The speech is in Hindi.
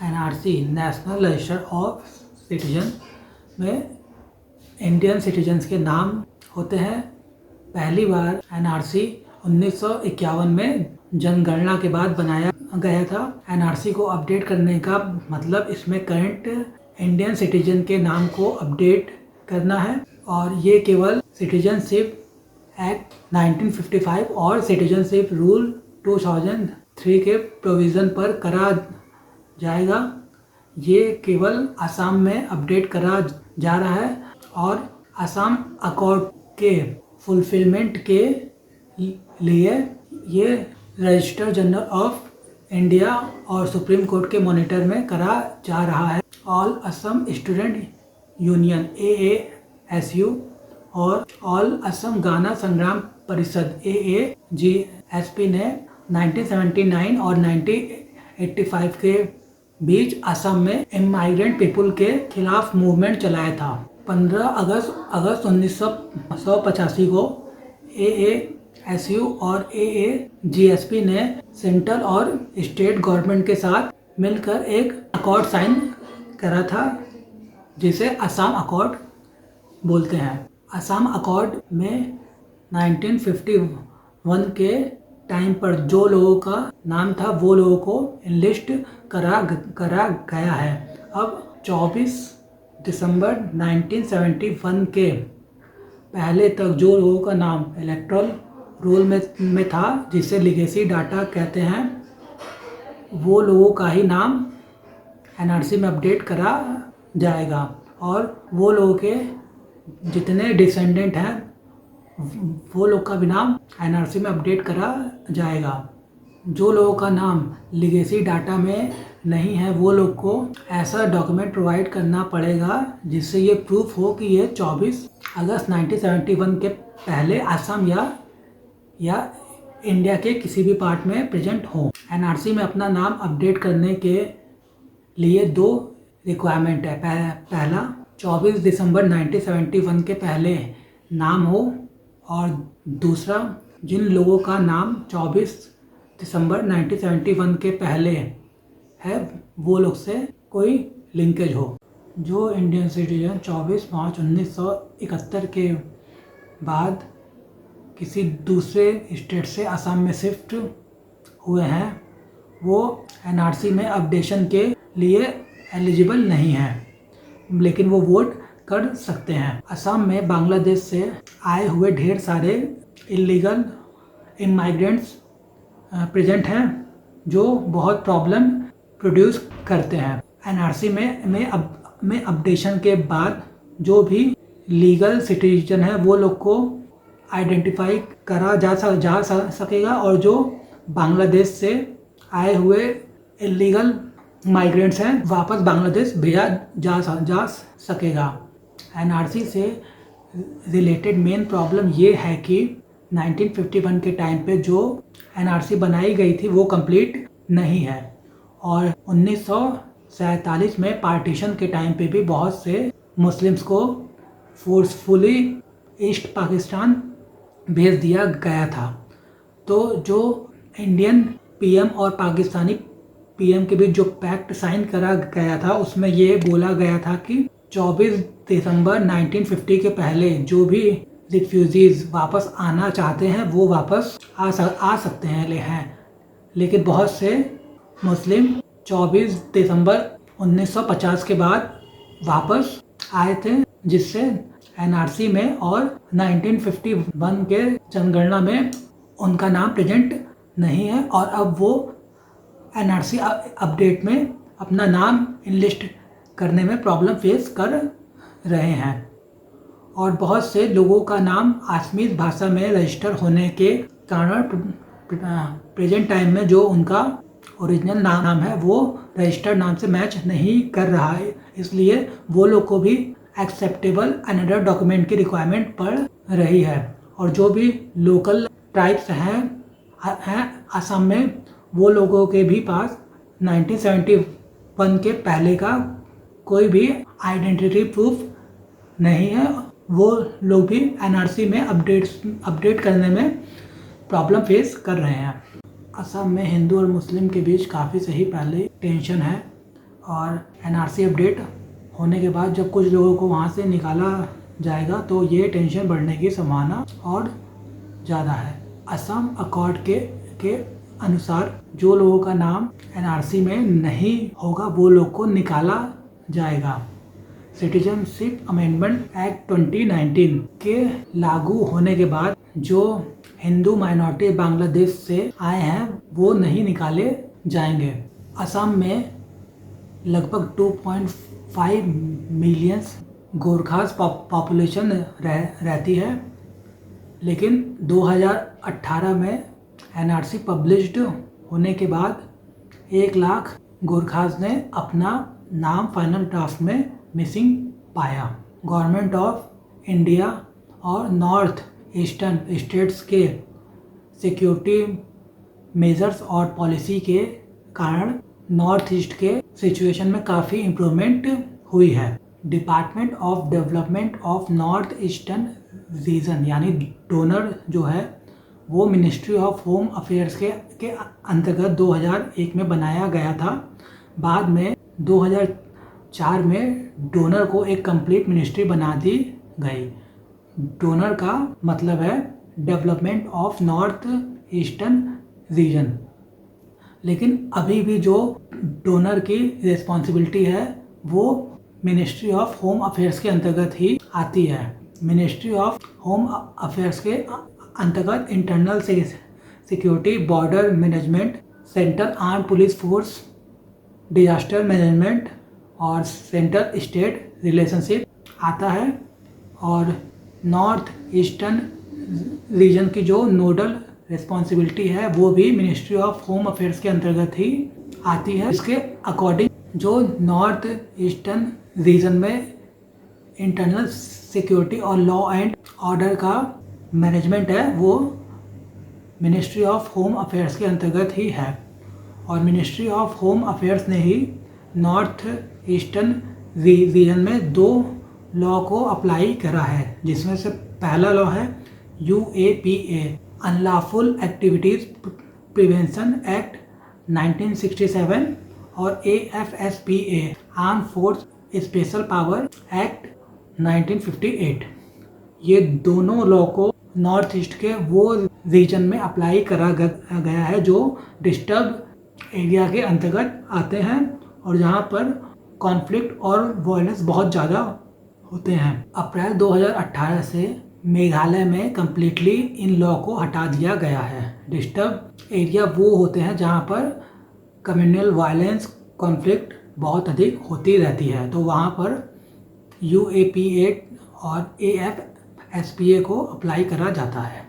NRC national register of citizen में इंडियन सिटीजन्स के नाम होते हैं। पहली बार एनआरसी 1951 में जनगणना के बाद बनाया गया था। एनआरसी को अपडेट करने का मतलब इसमें करंट इंडियन सिटीजन के नाम को अपडेट करना है और ये केवल सिटीजनशिप एक्ट 1955 और सिटीजनशिप रूल 2003 के प्रोविज़न पर करा जाएगा। ये केवल असम में अपडेट करा जा रहा है और असम अकॉर्ड के फुलफिलमेंट के लिए ये रजिस्टर जनरल ऑफ इंडिया और सुप्रीम कोर्ट के मॉनिटर में करा जा रहा है। All Assam student union AASU और ऑल असम गाना संग्राम परिषद AAGSP ने 1979 और 1985 के बीच असम में इमाइग्रेंट पीपुल के खिलाफ मूवमेंट चलाया था। 15 अगस्त 1985 को AASU और AAGSP ने सेंट्रल और स्टेट गवर्नमेंट के साथ मिलकर एक अकॉर्ड साइन करा था जिसे असम अकॉर्ड बोलते हैं। असम अकॉर्ड में 1951 के टाइम पर जो लोगों का नाम था वो लोगों को इनलिस्ट करा गया है। अब 24 दिसंबर 1971 के पहले तक जो लोगों का नाम इलेक्टोरल रोल में था जिसे लीगेसी डाटा कहते हैं, वो लोगों का ही नाम एनआरसी में अपडेट करा जाएगा और वो लोगों के जितने डिसेंडेंट हैं वो लोग का भी नाम एनआरसी में अपडेट करा जाएगा। जो लोगों का नाम लीगेसी डाटा में नहीं है वो लोग को ऐसा डॉक्यूमेंट प्रोवाइड करना पड़ेगा जिससे ये प्रूफ हो कि ये 24 अगस्त 1971 के पहले असम या इंडिया के किसी भी पार्ट में प्रेजेंट हो। एनआरसी में अपना नाम अपडेट करने के लिए 2 रिक्वायरमेंट है। पहला 24 दिसंबर 1971 के पहले नाम हो और दूसरा जिन लोगों का नाम 24 दिसंबर 1971 के पहले है वो लोग से कोई लिंकेज हो। जो इंडियन सिटीजन 24 मार्च 1971 के बाद किसी दूसरे स्टेट से असम में शिफ्ट हुए हैं वो एनआरसी में अपडेशन के लिए एलिजिबल नहीं है, लेकिन वो वोट कर सकते हैं। असम में बांग्लादेश से आए हुए ढेर सारे इलीगल इमाइग्रेंट्स प्रेजेंट हैं जो बहुत प्रॉब्लम प्रोड्यूस करते हैं। एनआरसी में अपडेशन के बाद जो भी लीगल सिटीजन है वो लोग को आइडेंटिफाई करा जा सकेगा और जो बांग्लादेश से आए हुए इलीगल माइग्रेंट्स हैं वापस बांग्लादेश भेजा जा सकेगा। एनआरसी से रिलेटेड मेन प्रॉब्लम ये है कि 1951 के टाइम पे जो एनआरसी बनाई गई थी वो कंप्लीट नहीं है और 1947 में पार्टीशन के टाइम पे भी बहुत से मुस्लिम्स को फोर्सफुली ईस्ट पाकिस्तान भेज दिया गया था। तो जो इंडियन पीएम और पाकिस्तानी पीएम के बीच जो पैक्ट साइन करा गया था उसमें ये बोला गया था कि 24 दिसंबर 1950 के पहले जो भी रिफ्यूजीज वापस आना चाहते हैं वो वापस आ सकते हैं लेकिन बहुत से मुस्लिम 24 दिसंबर 1950 के बाद वापस आए थे जिससे एनआरसी में और 1951 के जनगणना में उनका नाम प्रेजेंट नहीं है और अब वो एनआरसी अपडेट में अपना नाम इनलिस्ट करने में प्रॉब्लम फेस कर रहे हैं और बहुत से लोगों का नाम आसमीज भाषा में रजिस्टर होने के कारण प्रेजेंट टाइम में जो उनका ओरिजिनल नाम है वो रजिस्टर्ड नाम से मैच नहीं कर रहा है, इसलिए वो लोग को भी एक्सेप्टेबल अनदर डॉक्यूमेंट की रिक्वायरमेंट पड़ रही है। और जो भी लोकल ट्राइब्स हैं असम में वो लोगों के भी पास 1971 के पहले का कोई भी आइडेंटिटी प्रूफ नहीं है, वो लोग भी एनआरसी में अपडेट करने में प्रॉब्लम फेस कर रहे हैं। असम में हिंदू और मुस्लिम के बीच काफ़ी सही पहले टेंशन है और एनआरसी अपडेट होने के बाद जब कुछ लोगों को वहाँ से निकाला जाएगा तो ये टेंशन बढ़ने की संभावना और ज़्यादा है। असम अकॉर्ड के अनुसार जो लोगों का नाम एनआरसी में नहीं होगा वो लोग को निकाला जाएगा। सिटीजनशिप अमेंडमेंट एक्ट 2019 के लागू होने के बाद जो हिंदू माइनॉरिटी बांग्लादेश से आए हैं वो नहीं निकाले जाएंगे। असम में लगभग 2.5 मिलियन गोरखास पॉपुलेशन रहती है, लेकिन 2018 में एनआरसी पब्लिश्ड होने के बाद 1 लाख गोरखास ने अपना नाम फाइनल ड्राफ्ट में मिसिंग पाया। गवर्नमेंट ऑफ इंडिया और नॉर्थ ईस्टर्न स्टेट्स के सिक्योरिटी मेजर्स और पॉलिसी के कारण नॉर्थ ईस्ट के सिचुएशन में काफ़ी इम्प्रूवमेंट हुई है। Department of development of north eastern region यानी डोनर जो है वो मिनिस्ट्री ऑफ होम अफेयर्स के अंतर्गत 2001 में बनाया गया था। बाद में 2004 में डोनर को एक कंप्लीट मिनिस्ट्री बना दी गई। डोनर का मतलब है development of north eastern region. लेकिन अभी भी जो डोनर की रिस्पॉन्सिबिलिटी है वो मिनिस्ट्री ऑफ होम अफेयर्स के अंतर्गत ही आती है। मिनिस्ट्री ऑफ होम अफेयर्स के अंतर्गत internal security, border management, central arm police force, disaster management और सेंट्रल स्टेट रिलेशनशिप आता है। और नॉर्थ ईस्टर्न रीजन की जो नोडल रिस्पॉन्सिबिलिटी है वो भी मिनिस्ट्री ऑफ होम अफेयर्स के अंतर्गत ही आती है। इसके अकॉर्डिंग जो नॉर्थ ईस्टर्न रीजन में इंटरनल सिक्योरिटी और लॉ एंड ऑर्डर का मैनेजमेंट है वो मिनिस्ट्री ऑफ होम अफेयर्स के अंतर्गत ही है। और मिनिस्ट्री ऑफ होम अफेयर्स ने ही नॉर्थ ईस्टर्न रीजन में 2 लॉ को अप्लाई करा है, जिसमें से पहला लॉ है UAPA unlawful activities prevention act 1967 और AFSPA arm force special power act 1958। ये दोनों लॉ को नॉर्थ ईस्ट के वो रीजन में अप्लाई करा गया है जो डिस्टर्ब एरिया के अंतर्गत आते हैं और जहाँ पर कॉन्फ्लिक्ट और वायलेंस बहुत ज़्यादा होते हैं। अप्रैल 2018 से मेघालय में कम्प्लीटली इन लॉ को हटा दिया गया है। डिस्टर्ब एरिया वो होते हैं जहाँ पर कम्युनल वायलेंस, कॉन्फ्लिक्ट बहुत अधिक होती रहती है, तो वहाँ पर UAPA और AFSPA को अप्लाई करा जाता है।